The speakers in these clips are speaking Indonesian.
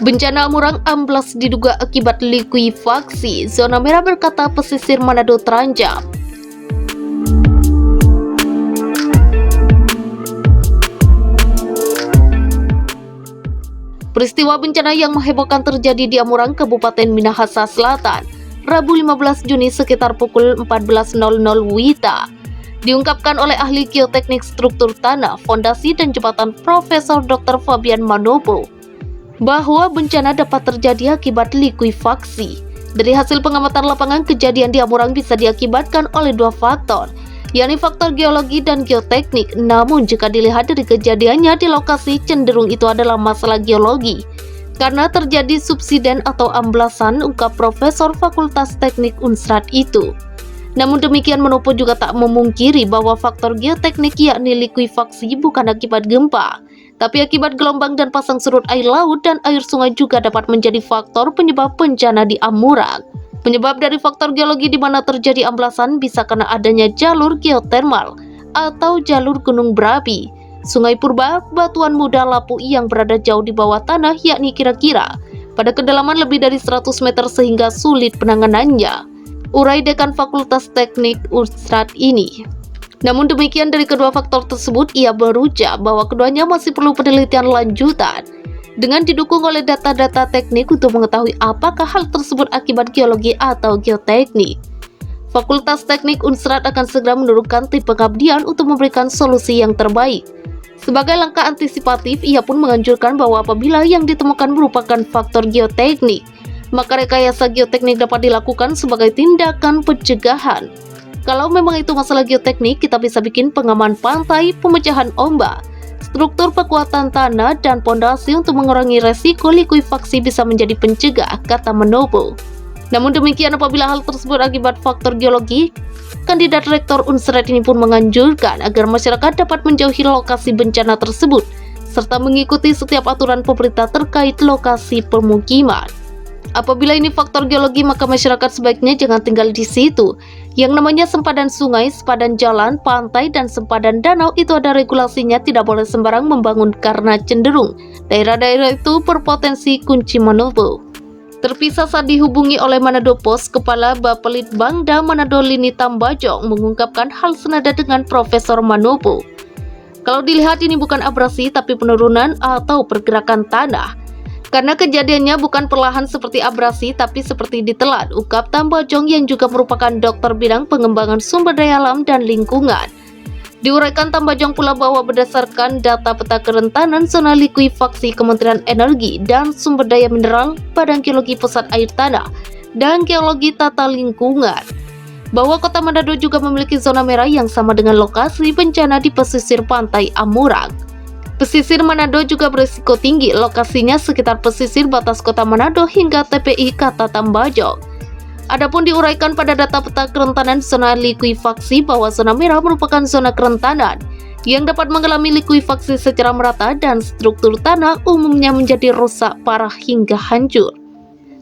Bencana Amurang amblas diduga akibat likuifaksi. Zona merah berkata pesisir Manado terancam. Peristiwa bencana yang menghebohkan terjadi di Amurang, Kabupaten Minahasa Selatan, Rabu 15 Juni sekitar pukul 14.00 WITA. Diungkapkan oleh ahli geoteknik struktur tanah, fondasi dan jembatan Profesor Dr. Fabian Manopo bahwa bencana dapat terjadi akibat likuifaksi. Dari hasil pengamatan lapangan, kejadian di Amurang bisa diakibatkan oleh dua faktor, yakni faktor geologi dan geoteknik. Namun jika dilihat dari kejadiannya di lokasi, cenderung itu adalah masalah geologi karena terjadi subsiden atau amblasan, ungkap Profesor Fakultas Teknik Unsrat itu. Namun demikian, Manopo juga tak memungkiri bahwa faktor geoteknik yakni likuifaksi bukan akibat gempa, tapi akibat gelombang dan pasang surut air laut dan air sungai juga dapat menjadi faktor penyebab bencana di Amurang. Penyebab dari faktor geologi di mana terjadi amblasan bisa karena adanya jalur geotermal atau jalur gunung berapi, sungai purba, batuan muda lapui yang berada jauh di bawah tanah, yakni kira-kira pada kedalaman lebih dari 100 meter sehingga sulit penanganannya, urai Dekan Fakultas Teknik Unsrat ini. Namun demikian, dari kedua faktor tersebut ia berucap bahwa keduanya masih perlu penelitian lanjutan dengan didukung oleh data-data teknik untuk mengetahui apakah hal tersebut akibat geologi atau geoteknik. Fakultas Teknik Unsrat akan segera menurunkan tim pengabdian untuk memberikan solusi yang terbaik. Sebagai langkah antisipatif, ia pun menganjurkan bahwa apabila yang ditemukan merupakan faktor geoteknik, maka rekayasa geoteknik dapat dilakukan sebagai tindakan pencegahan. Kalau memang itu masalah geoteknik, kita bisa bikin pengaman pantai, pemecahan ombak, struktur kekuatan tanah, dan pondasi untuk mengurangi resiko likuifaksi bisa menjadi pencegah, kata Manopo. Namun demikian, apabila hal tersebut akibat faktor geologi, kandidat rektor Unsrat ini pun menganjurkan agar masyarakat dapat menjauhi lokasi bencana tersebut, serta mengikuti setiap aturan pemerintah terkait lokasi pemukiman. Apabila ini faktor geologi, maka masyarakat sebaiknya jangan tinggal di situ. Yang namanya sempadan sungai, sempadan jalan, pantai, dan sempadan danau itu ada regulasinya, tidak boleh sembarang membangun karena cenderung daerah-daerah itu berpotensi kunci Manopo. Terpisah saat dihubungi oleh Manado Post, Kepala Bapelitbangda Manado Lini Tambajong mengungkapkan hal senada dengan Profesor Manopo. Kalau dilihat ini bukan abrasi tapi penurunan atau pergerakan tanah. Karena kejadiannya bukan perlahan seperti abrasi, tapi seperti ditelan, ungkap Tambajong yang juga merupakan dokter bidang pengembangan sumber daya alam dan lingkungan. Diuraikan Tambajong pula bahwa berdasarkan data peta kerentanan zona likuifaksi Kementerian Energi dan Sumber Daya Mineral, Badan Geologi Pusat Air Tanah, dan Geologi Tata Lingkungan, bahwa Kota Manado juga memiliki zona merah yang sama dengan lokasi bencana di pesisir pantai Amurang. Pesisir Manado juga berisiko tinggi, lokasinya sekitar pesisir batas Kota Manado hingga TPI, kata Tambajong. Adapun diuraikan pada data peta kerentanan zona likuifaksi bahwa zona merah merupakan zona kerentanan yang dapat mengalami likuifaksi secara merata dan struktur tanah umumnya menjadi rusak parah hingga hancur.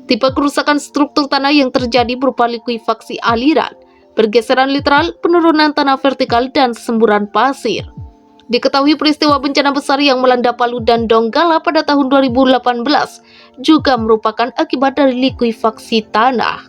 Tipe kerusakan struktur tanah yang terjadi berupa likuifaksi aliran, pergeseran literal, penurunan tanah vertikal, dan semburan pasir. Diketahui peristiwa bencana besar yang melanda Palu dan Donggala pada tahun 2018 juga merupakan akibat dari likuifaksi tanah.